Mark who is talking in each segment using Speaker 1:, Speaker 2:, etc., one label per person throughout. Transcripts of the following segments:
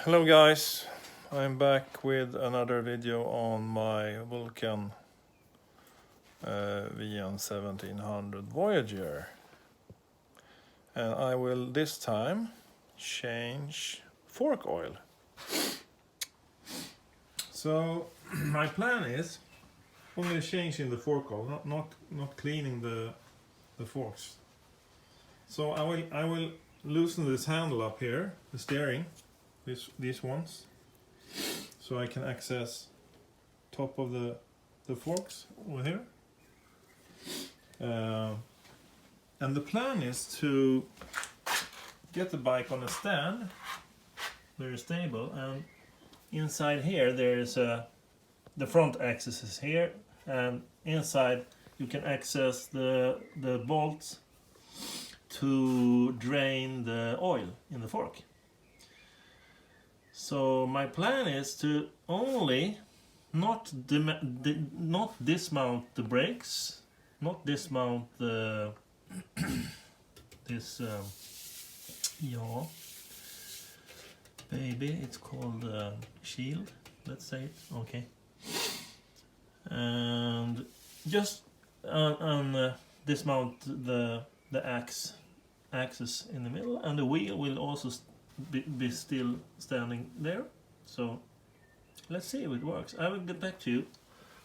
Speaker 1: Hello guys, I'm back with another video on my Vulcan VN1700 Voyager, and I will this time change fork oil. So my plan is only changing the fork oil, not cleaning the forks. So I will loosen this handle up here, the steering, these ones, so I can access top of the forks over here. And the plan is to get the bike on a stand, very stable, and inside here there is the front axis is here, and inside you can access the bolts to drain the oil in the fork. So my plan is to only not dismount the brakes, not dismount the this baby, it's called shield, let's say it, okay, and just dismount the axis in the middle, and the wheel will also be still standing there. So let's see if it works. I will get back to you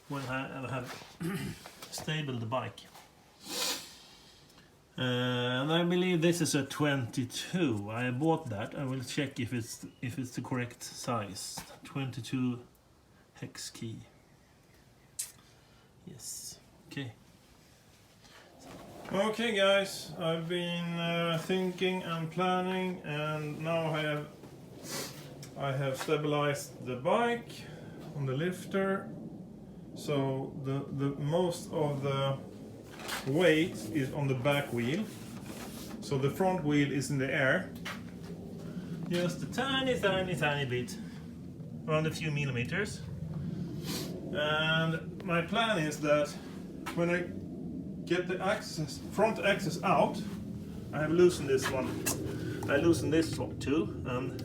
Speaker 1: when I have stabled the bike. And I believe this is a 22. I bought that. I will check if it's the correct size. 22 hex key. Yes. Okay. Okay guys, I've been thinking and planning, and now I have stabilized the bike on the lifter, so the most of the weight is on the back wheel, so the front wheel is in the air, just a tiny bit, around a few millimeters. And my plan is that when I get the front axis out, I have loosened this one. I loosened this one too, and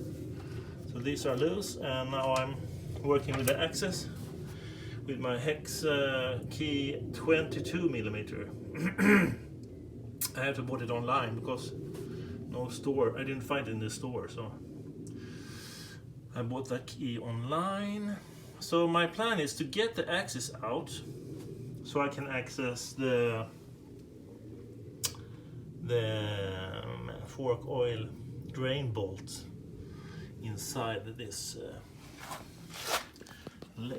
Speaker 1: so these are loose. And now I'm working with the axis with my hex key 22 millimeter. I have to bought it online because no store. I didn't find it in the store, so I bought that key online. So my plan is to get the axis out, so I can access the fork oil drain bolt inside this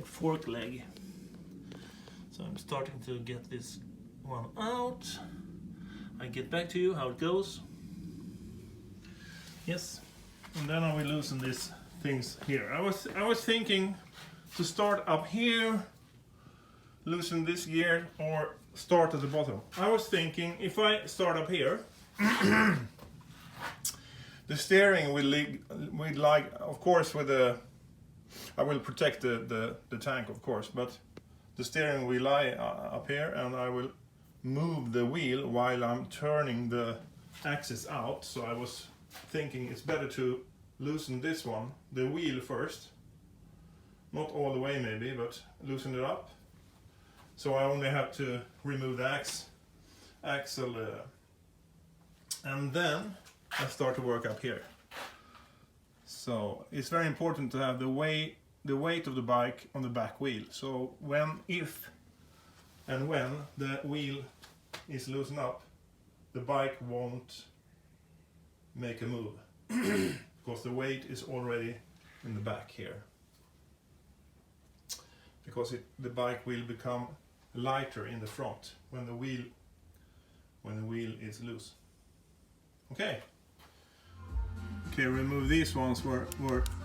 Speaker 1: fork leg. So I'm starting to get this one out. I get back to you how it goes. Yes, and then I will loosen these things here. I was thinking to start up here, loosen this gear, or start at the bottom. I was thinking if I start up here, the steering will like, of course, with the, I will protect the tank, of course, but the steering will lie up here, and I will move the wheel while I'm turning the axis out. So I was thinking it's better to loosen this one, the wheel first, not all the way maybe, but loosen it up. So I only have to remove the axle, and then I start to work up here. So it's very important to have the weight of the bike on the back wheel. So if and when the wheel is loosened up, the bike won't make a move because the weight is already in the back here. Because the bike will become lighter in the front when the wheel is loose. Okay, remove these ones were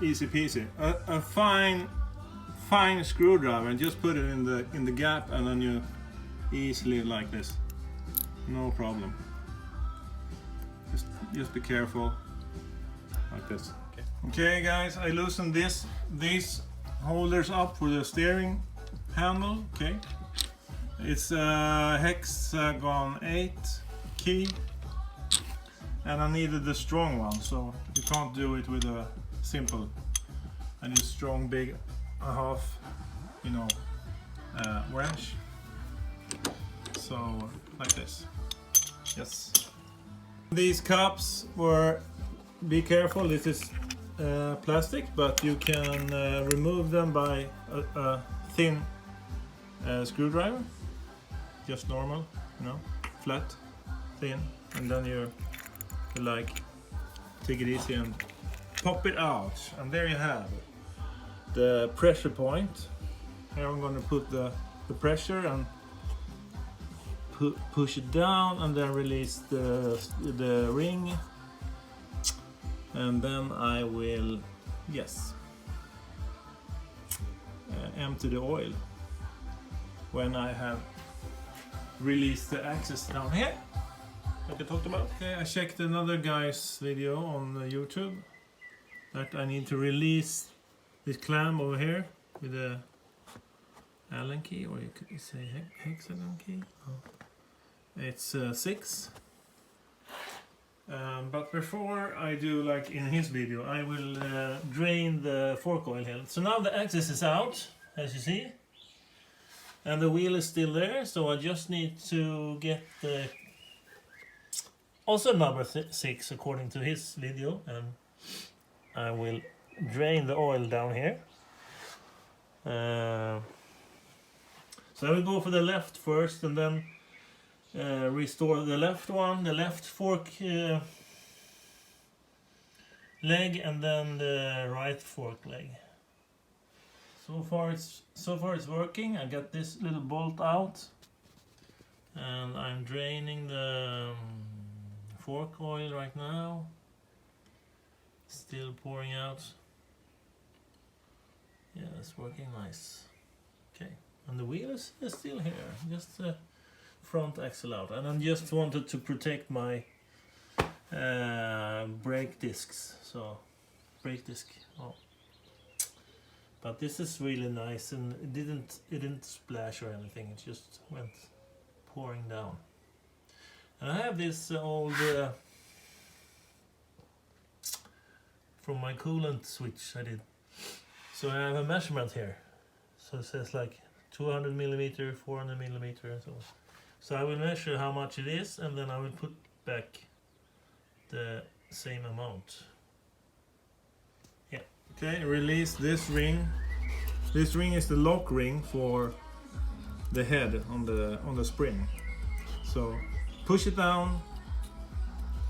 Speaker 1: easy peasy. A fine screwdriver, and just put it in the gap, and then you easily, like this, no problem. Just be careful, like this. Okay guys, I loosened these holders up for the steering handle. Okay, it's a hexagon 8 key, and I needed the strong one, so you can't do it with a simple I use strong big half, you know, wrench. So like this. Yes. These cups were, be careful, this is plastic, but you can remove them by a thin screwdriver. Just normal, you know, flat, thin, and then you like take it easy and pop it out, and there you have the pressure point. Here I'm going to put the pressure and push it down, and then release the ring, and then I will, yes, empty the oil when I have released the axis down here, like I talked about. Okay, I checked another guy's video on YouTube that I need to release this clamp over here with a Allen key, or you could say hexagon key. Oh. It's 6. But before I do like in his video, I will drain the fork oil here. So now the axis is out, as you see, and the wheel is still there. So I just need to get the also number 6 according to his video, and I will drain the oil down here. So I will go for the left first, and then restore the left one, the left fork leg, and then the right fork leg. So far it's working. I got this little bolt out, and I'm draining the fork oil right now. Still pouring out. Yeah, it's working nice. Okay, and the wheel is still here. Just front axle out, and I just wanted to protect my brake discs. So brake disc. Oh. But this is really nice, and it didn't splash or anything. It just went pouring down. And I have this old from my coolant switch I did. So I have a measurement here. So it says like 200 millimeter, 400 millimeter, and so on. So I will measure how much it is, and then I will put back the same amount. Yeah. Okay, release this ring. This ring is the lock ring for the head on the spring. So push it down,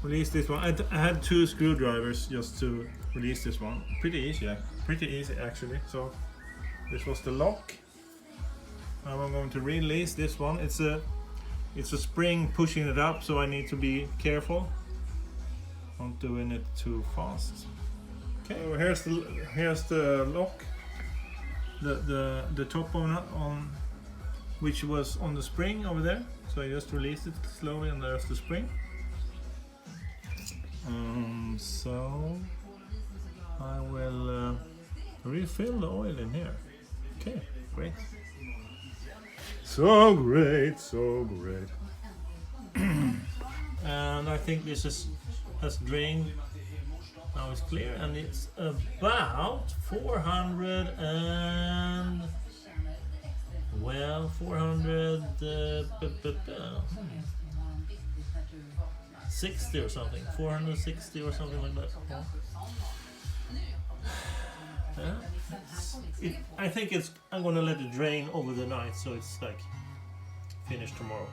Speaker 1: release this one. I had 2 screwdrivers just to release this one. Pretty easy actually. So this was the lock. Now I'm going to release this one. It's a spring pushing it up, so I need to be careful. Not doing it too fast. Okay, so here's the lock. The top on which was on the spring over there. So I just released it slowly, and there's the spring. So I will refill the oil in here. Okay, great. So great, so great. And I think this has drained. Now it's clear, and it's about 400 and 60 or something, 460 or something like that. I think I'm gonna let it drain over the night, so it's like finished tomorrow.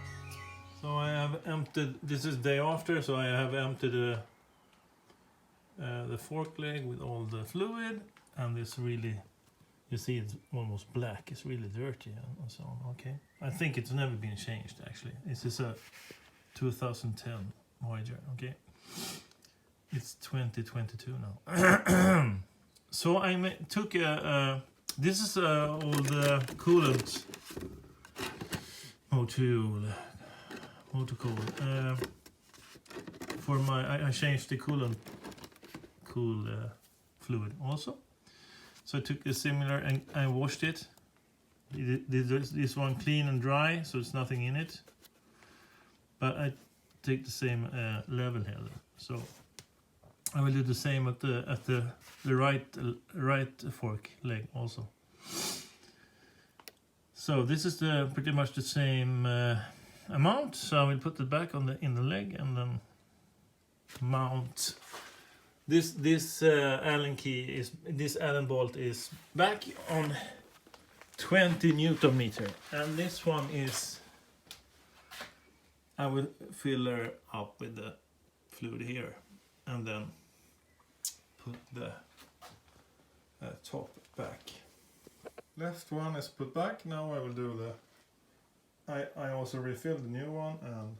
Speaker 1: So I have emptied. This is day after, so I have emptied the fork leg with all the fluid, and this really, you see, it's almost black. It's really dirty and so on. Okay, I think it's never been changed actually. This is a 2010 Voyager. Okay, it's 2022 now. So I took this is old coolant motor coolant for my. I changed the cool fluid also. So I took a similar and I washed it. Did this one clean and dry, so it's nothing in it. But I take the same level here. So
Speaker 2: I will do the same at the right fork leg also. So this is pretty much the same amount. So I will put it back in the leg and then mount. This Allen key this Allen bolt is back on 20 Newton meter, and this one is. I will fill her up with the fluid here, and then put the top back.
Speaker 1: Left one is put back. Now I will do I also refilled the new one and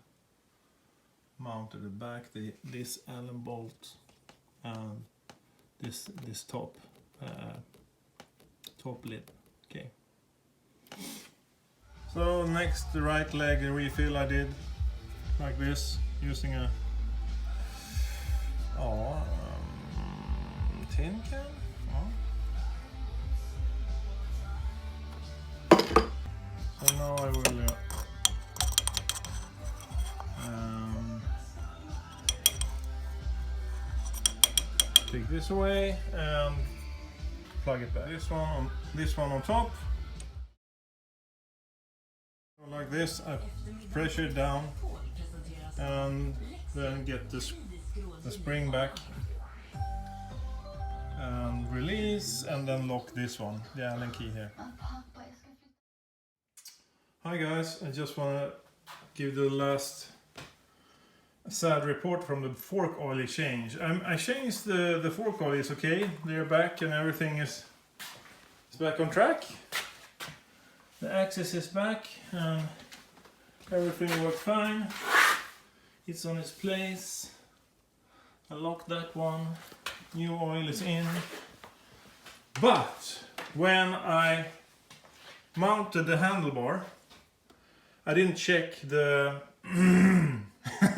Speaker 1: mounted it back.
Speaker 2: This Allen bolt and this top lid. Okay.
Speaker 1: So next, the right leg refill I did like this using a tin can. So now I will take this away and plug it back. This one on top. So like this, I pressure it down and then get the spring back and release, and then lock this one, the Allen key here. Hi guys, I just want to give the last sad report from the fork oil exchange. I changed the fork oil, is okay, they're back and everything is back on track. The axis is back and everything worked fine. It's on its place. I locked that one. New oil is in. But when I mounted the handlebar, I didn't check the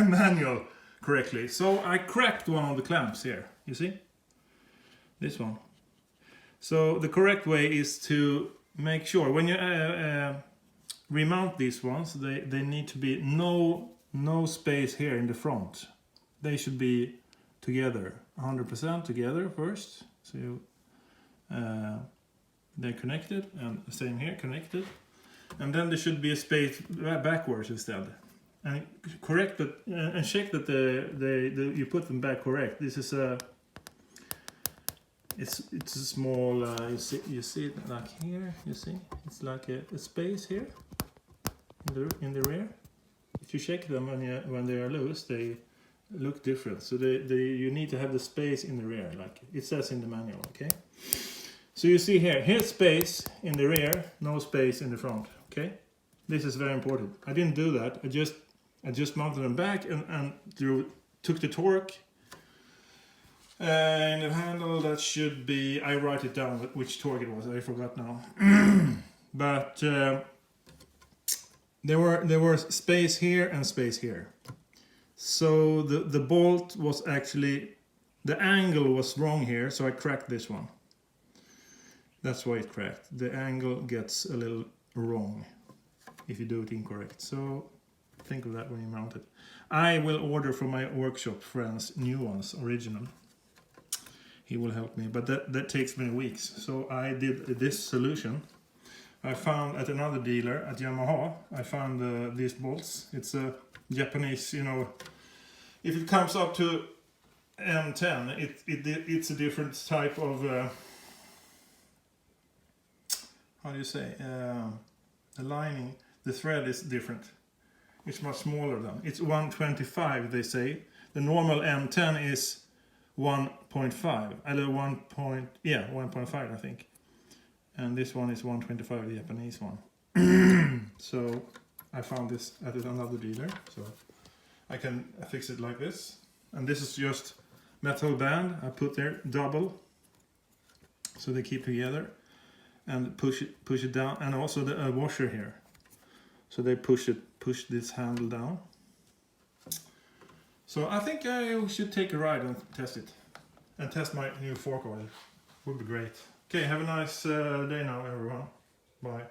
Speaker 1: manual correctly. So I cracked one of the clamps here. You see? This one. So the correct way is to make sure when you remount these ones, they need to be no space here in the front. They should be together, 100% together first. So you, they're connected, and the same here, connected. And then there should be a space backwards instead. And correct that, and check that you put them back correct. This is a it's a small you see it like here, you see it's like a space here in the rear. If you check them when they are loose, they look different. So you need to have the space in the rear, like it says in the manual. Okay, so you see here's space in the rear, no space in the front. Okay, this is very important. I didn't do that. I just mounted them back and took the torque. And the handle, that should be, I write it down which torque it was, I forgot now. But there were space here and space here. So the bolt was actually, the angle was wrong here, so I cracked this one. That's why it cracked. The angle gets a little wrong if you do it incorrect. So think of that when you mount it. I will order from my workshop friends new ones, original. He will help me, but that takes many weeks. So I did this solution. I found at another dealer at Yamaha, I found these bolts. It's a Japanese, you know, if it comes up to M10, it's a different type of, how do you say, the lining, the thread is different. It's much smaller than, it's 125 they say. The normal M10 is 1.5, either 1.5 I think, and this one is 125, the Japanese one. So I found this at another dealer, so I can fix it like this. And this is just metal band I put there, double, so they keep together, and push it down, and also the washer here, so they push this handle down. So I think I should take a ride and test it. And test my new fork oil. Would be great. Okay, have a nice day now everyone. Bye.